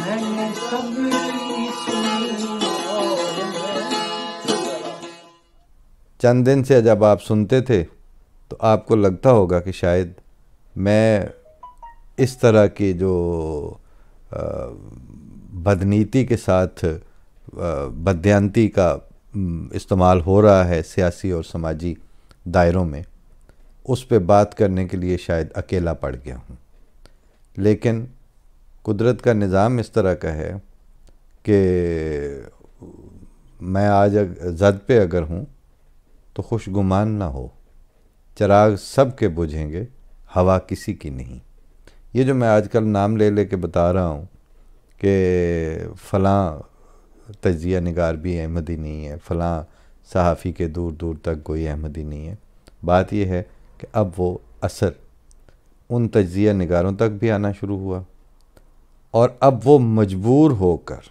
मैंने सबकी सुनी और चंद दिन से जब आप सुनते थे तो आपको लगता होगा कि शायद मैं इस तरह की जो बदनीति के साथ बदयांती का इस्तेमाल हो रहा है सियासी और समाजी दायरों में, उस पे बात करने के लिए शायद अकेला पड़ गया हूँ। लेकिन कुदरत का निज़ाम इस तरह का है कि मैं आज ज़द पे अगर हूँ तो खुशगुमान ना हो, चिराग सब के बुझेंगे, हवा किसी की नहीं। ये जो मैं आजकल नाम ले ले के बता रहा हूँ कि फ़लाँ तजिया निगार भी अहमदी नहीं है, फ़लाँ सहाफ़ी के दूर दूर तक कोई अहमदी नहीं है, बात यह है कि अब वो असर उन तजिया निगारों तक भी आना शुरू हुआ और अब वो मजबूर होकर,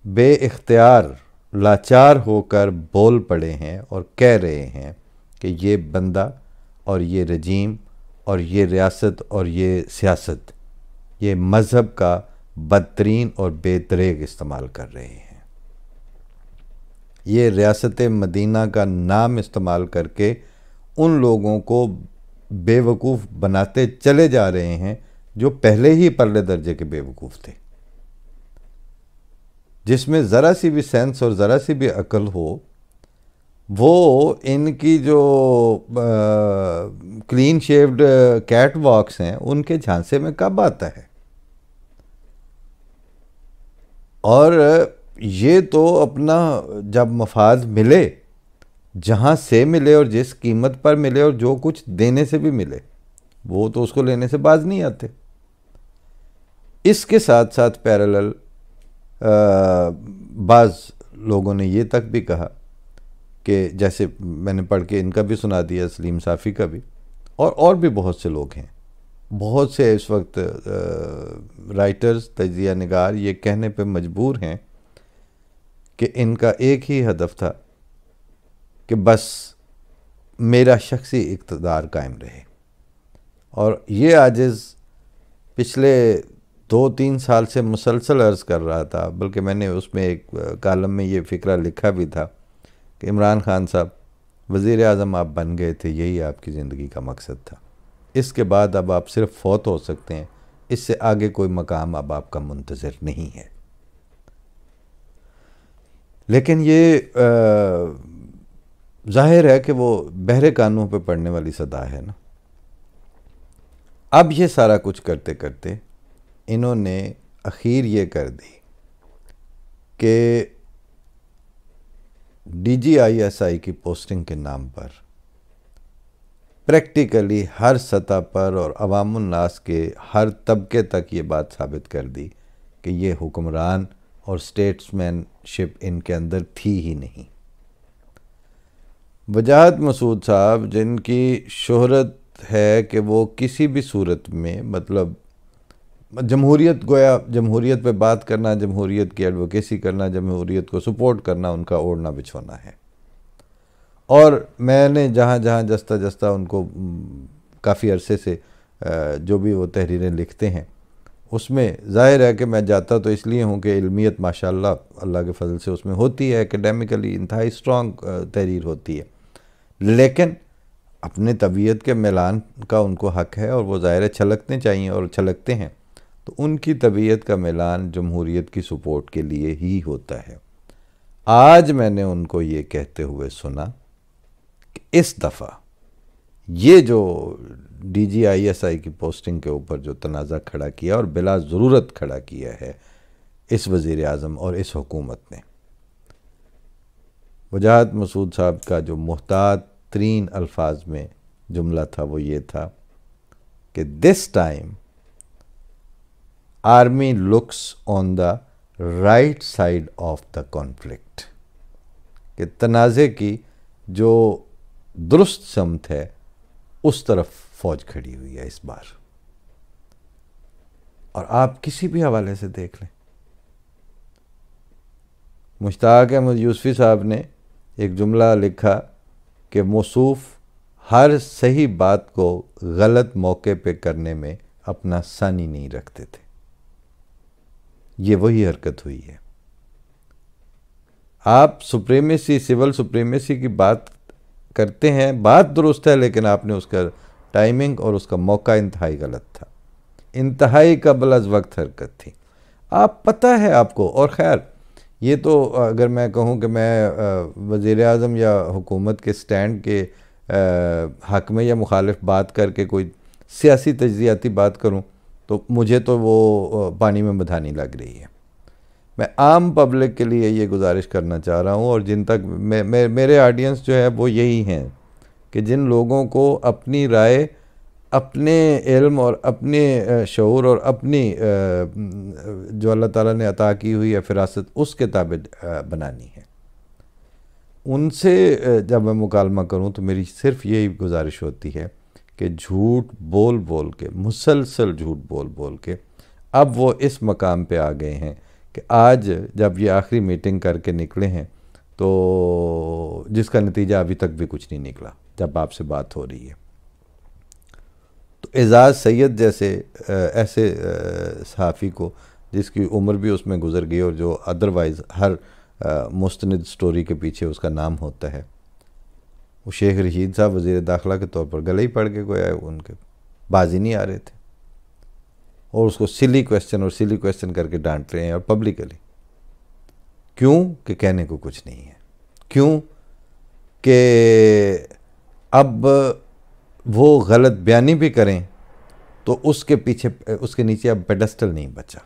बेइख्तियार, लाचार होकर बोल पड़े हैं और कह रहे हैं कि ये बंदा और ये रजीम और ये रियासत और ये सियासत ये मज़हब का बदतरीन और बेतरेग इस्तेमाल कर रहे हैं। ये रियासत मदीना का नाम इस्तेमाल करके उन लोगों को बेवकूफ़ बनाते चले जा रहे हैं जो पहले ही परले दर्जे के बेवकूफ़ थे। जिसमें ज़रा सी भी सेंस और ज़रा सी भी अकल हो, वो इनकी जो क्लीन शेव्ड कैट वॉक्स हैं उनके झांसे में कब आता है। और ये तो अपना जब मफाद मिले, जहाँ से मिले और जिस कीमत पर मिले और जो कुछ देने से भी मिले, वो तो उसको लेने से बाज नहीं आते। इसके साथ साथ पैरेलल बाज़ लोगों ने ये तक भी कहा कि जैसे मैंने पढ़ के इनका भी सुना दिया, सलीम साफ़ी का भी, और भी बहुत से लोग हैं, बहुत से इस वक्त राइटर्स, तजिया निगार ये कहने पे मजबूर हैं कि इनका एक ही हदफ था कि बस मेरा शख्सी इक़्तिदार कायम रहे। और ये आजिज़ पिछले 2-3 साल से मुसलसल अर्ज़ कर रहा था, बल्कि मैंने उसमें एक कालम में ये फ़िक्रा लिखा भी था कि इमरान खान साहब, वज़ीर आज़म आप बन गए थे, यही आपकी ज़िंदगी का मकसद था। इसके बाद अब आप सिर्फ फौत हो सकते हैं, इससे आगे कोई मकाम अब आपका मुंतज़िर नहीं है। लेकिन ये ज़ाहिर है कि वो बहरे कानों पे पड़ने वाली सदा है ना। अब ये सारा कुछ करते करते इन्होंने आखिर ये कर दी कि DGISI की पोस्टिंग के नाम पर प्रैक्टिकली हर सतह पर और अवामुन नास के हर तबके तक ये बात साबित कर दी कि ये हुक्मरान और स्टेट्समैनशिप इनके अंदर थी ही नहीं। वजाहत मसूद साहब, जिनकी शोहरत है कि वो किसी भी सूरत में, मतलब जमहूरियत, गोया जमहूरियत पे बात करना, जमहूरियत की एडवोकेसी करना, जमहूरियत को सपोर्ट करना उनका ओढ़ना बिछोना है। और मैंने जहाँ जहाँ जस्ता जस्ता उनको काफ़ी अरसे से जो भी वो तहरीरें लिखते हैं उसमें ज़ाहिर है कि मैं जाता तो इसलिए हूँ कि इल्मियत माशाल्लाह अल्लाह के फजल से उसमें होती है, एकेडमिकली इंतहाई स्ट्रॉन्ग तहरीर होती है, लेकिन अपने तबीयत के मिलान का उनको हक़ है और वो ज़ाहिर छलकने चाहिए और छलकते हैं। तो उनकी तबीयत का मिलान जमहूरियत की सपोर्ट के लिए ही होता है। आज मैंने उनको ये कहते हुए सुना कि इस दफ़ा ये जो DGISI की पोस्टिंग के ऊपर जो तनाज़ा खड़ा किया और बिला ज़रूरत खड़ा किया है इस वज़ीर आज़म और इस हुकूमत ने, वजाहत मसूद साहब का जो मुहतात तरीन अल्फाज में जुमला था वो ये था कि this time army looks on the right side of the conflict, कि तनाज़े की जो दुरुस्त समत है उस तरफ फौज खड़ी हुई है इस बार। और आप किसी भी हवाले से देख लें, मुश्ताक अहमद यूसुफ़ी साहब ने एक जुमला लिखा कि मौसूफ़ हर सही बात को गलत मौके पे करने में अपना सानी नहीं रखते थे। ये वही हरकत हुई है। आप सुप्रीमेसी, सिविल सुप्रीमेसी की बात करते हैं, बात दुरुस्त है, लेकिन आपने उसका टाइमिंग और उसका मौका इंतहाई गलत था, इंतहाई कबल अज़ वक्त हरकत थी। आप पता है आपको। और ख़ैर ये तो अगर मैं कहूँ कि मैं वज़ीर-ए-आज़म या हुकूमत के स्टैंड के हक़ में या मुखालिफ बात करके कोई सियासी तज्ज़ियाती बात करूँ तो मुझे तो वो पानी में बधानी लग रही है। मैं आम पब्लिक के लिए ये गुजारिश करना चाह रहा हूँ, और जिन तक मेरे ऑडियंस जो है वो यही हैं कि जिन लोगों को अपनी राय अपने इल्म और अपने शऊर और अपनी जो अल्लाह ताला ने अता की हुई है फिरासत, उसके ताबे बनानी है, उनसे जब मैं मुकालमा करूं तो मेरी सिर्फ यही गुजारिश होती है कि झूठ बोल बोल के, मुसलसल झूठ बोल बोल के अब वो इस मकाम पे आ गए हैं कि आज जब ये आखिरी मीटिंग करके निकले हैं तो जिसका नतीजा अभी तक भी कुछ नहीं निकला जब आपसे बात हो रही है। तो एजाज़ सैयद जैसे ऐसे सहाफ़ी को, जिसकी उम्र भी उसमें गुजर गई और जो अदरवाइज़ हर मुस्तनिद स्टोरी के पीछे उसका नाम होता है, वो शेख रशीद साहब वज़ीर दाखिला के तौर पर गले ही पड़ के गोया उनके बाजी नहीं आ रहे थे, और उसको सिली क्वेश्चन करके डांट रहे हैं, और पब्लिकली। क्यों? कि कहने को कुछ नहीं है। क्यों? कि अब वो गलत बयानी भी करें तो उसके पीछे, उसके नीचे अब पेडस्टल नहीं बचा।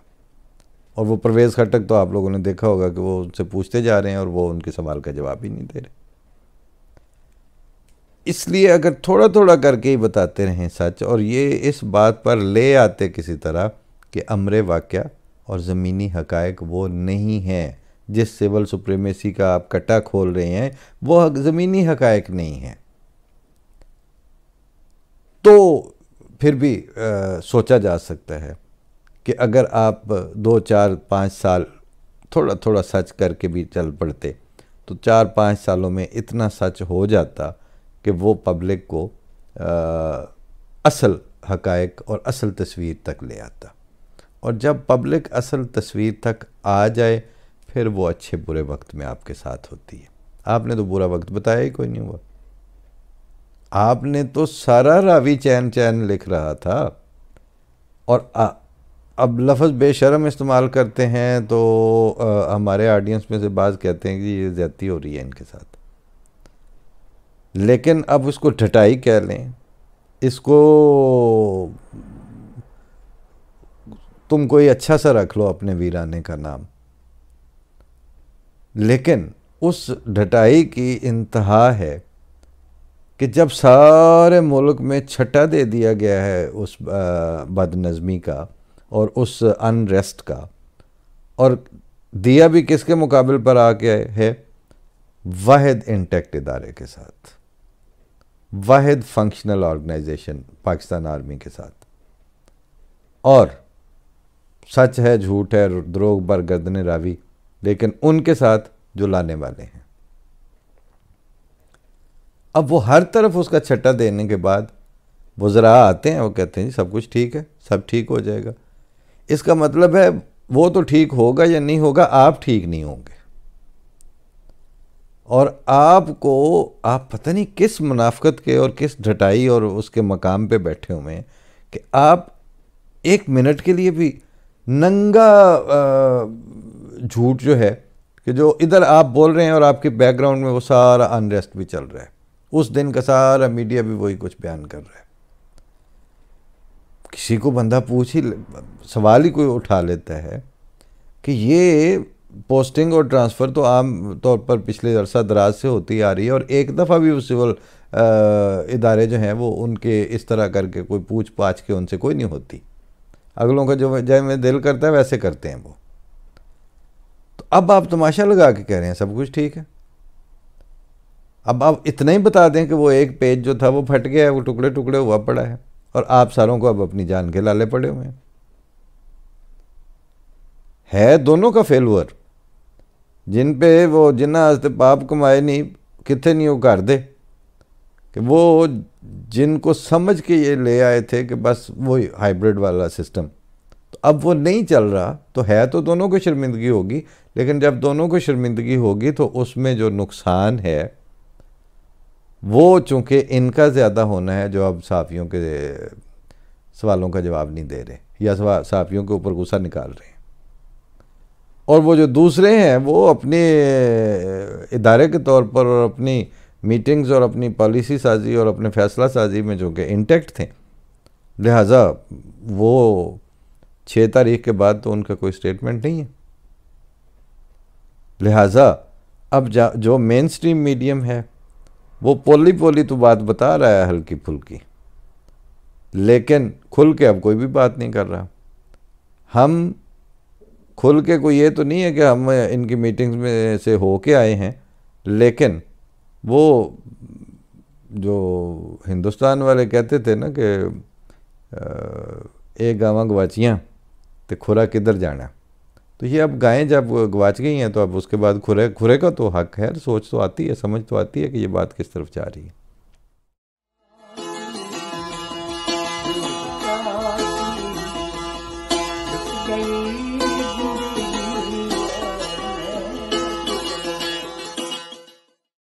और वो परवेज़ खट्टक तो आप लोगों ने देखा होगा कि वो उनसे पूछते जा रहे हैं और वो उनके सवाल का जवाब ही नहीं दे रहे। इसलिए अगर थोड़ा थोड़ा करके ही बताते रहें सच, और ये इस बात पर ले आते किसी तरह कि अमरे वाक़या और ज़मीनी हक़ाइक़ वो नहीं हैं, जिस सिविल सुप्रीमेसी का आप कट्टा खोल रहे हैं वो ज़मीनी हक़ाइक़ नहीं हैं, तो फिर भी सोचा जा सकता है कि अगर आप 2, 4, 5 साल थोड़ा थोड़ा सच करके भी चल पड़ते तो 4-5 सालों में इतना सच हो जाता कि वो पब्लिक को असल हक़ाइक़ और असल तस्वीर तक ले आता। और जब पब्लिक असल तस्वीर तक आ जाए फिर वो अच्छे बुरे वक्त में आपके साथ होती है। आपने तो बुरा वक्त बताया ही कोई नहीं हुआ। आपने तो सारा रावी चैन चैन लिख रहा था, और अब लफ्ज़ बेशर्म इस्तेमाल करते हैं तो हमारे ऑडियंस में से बाज़ कहते हैं कि ये ज़्यादती हो रही है इनके साथ, लेकिन अब इसको ढटाई कह लें, इसको तुम कोई अच्छा सा रख लो अपने वीराने का नाम, लेकिन उस ढटाई की इंतहा है कि जब सारे मुल्क में छट्टा दे दिया गया है उस बदनज़मी का और उस अनरेस्ट का, और दिया भी किसके मुकाबले पर आके है? वाहिद इंटैक्ट इदारे के साथ, वाहिद फंक्शनल ऑर्गेनाइजेशन पाकिस्तान आर्मी के साथ। और सच है, झूठ है, द्रोग बर गर्दने रावी, लेकिन उनके साथ जो लाने वाले हैं। अब वो हर तरफ उसका छट्टा देने के बाद वज़रा आते हैं, वो कहते हैं जी सब कुछ ठीक है, सब ठीक हो जाएगा। इसका मतलब है वो तो ठीक होगा या नहीं होगा, आप ठीक नहीं होंगे। और आपको, आप पता नहीं किस मुनाफ़कत के और किस ढटाई और उसके मकाम पे बैठे हुए हैं कि आप एक मिनट के लिए भी नंगा झूठ जो है कि जो इधर आप बोल रहे हैं और आपके बैकग्राउंड में वो सारा अनरेस्ट भी चल रहा है, उस दिन का सारा मीडिया भी वही कुछ बयान कर रहा है। किसी को बंदा पूछ ही, सवाल ही कोई उठा लेता है कि ये पोस्टिंग और ट्रांसफ़र तो आम तौर पर पिछले अरसा दराज से होती आ रही है, और एक दफ़ा भी सिविल इदारे जो हैं वो उनके इस तरह करके कोई पूछ पाछ के उनसे कोई नहीं होती। अगलों का जो में दिल करता है वैसे करते हैं वो। तो अब आप तमाशा लगा के कह रहे हैं सब कुछ ठीक है। अब आप इतना ही बता दें कि वो एक पेज जो था वो फट गया है, वो टुकड़े टुकड़े हुआ पड़ा है, और आप सारों को अब अपनी जान के लाले पड़े हुए हैं। है दोनों का फेलुअर, जिन पे वो जिन्ना हस्ते पाप कमाए नहीं कितने नहीं वो कर दे, कि वो जिनको समझ के ये ले आए थे कि बस वही हाइब्रिड वाला सिस्टम तो अब वो नहीं चल रहा, तो है तो दोनों को शर्मिंदगी होगी, लेकिन जब दोनों को शर्मिंदगी होगी तो उसमें जो नुकसान है वो चूँकि इनका ज़्यादा होना है, जो अब सहाफ़ियों के सवालों का जवाब नहीं दे रहे या सहाफ़ियों के ऊपर गुस्सा निकाल रहे हैं। और वो जो दूसरे हैं वो अपने इदारे के तौर पर और अपनी मीटिंग्स और अपनी पॉलिसी साजी और अपने फ़ैसला साजी में जो कि इंटेक्ट थे, लिहाजा वो 6 तारीख के बाद तो उनका कोई स्टेटमेंट नहीं है। लिहाजा अब जो मेन स्ट्रीम मीडियम है वो पोली पोली तो बात बता रहा है हल्की फुल्की, लेकिन खुल के अब कोई भी बात नहीं कर रहा। हम खुल के कोई ये तो नहीं है कि हम इनकी मीटिंग्स में से हो के आए हैं, लेकिन वो जो हिंदुस्तान वाले कहते थे ना कि एक गावां गवाचियाँ तो खुरा किधर जाना, तो ये अब गायें जब गवाच गई हैं तो अब उसके बाद खुरे का तो हक है, सोच तो आती है, समझ तो आती है कि ये बात किस तरफ जा रही है।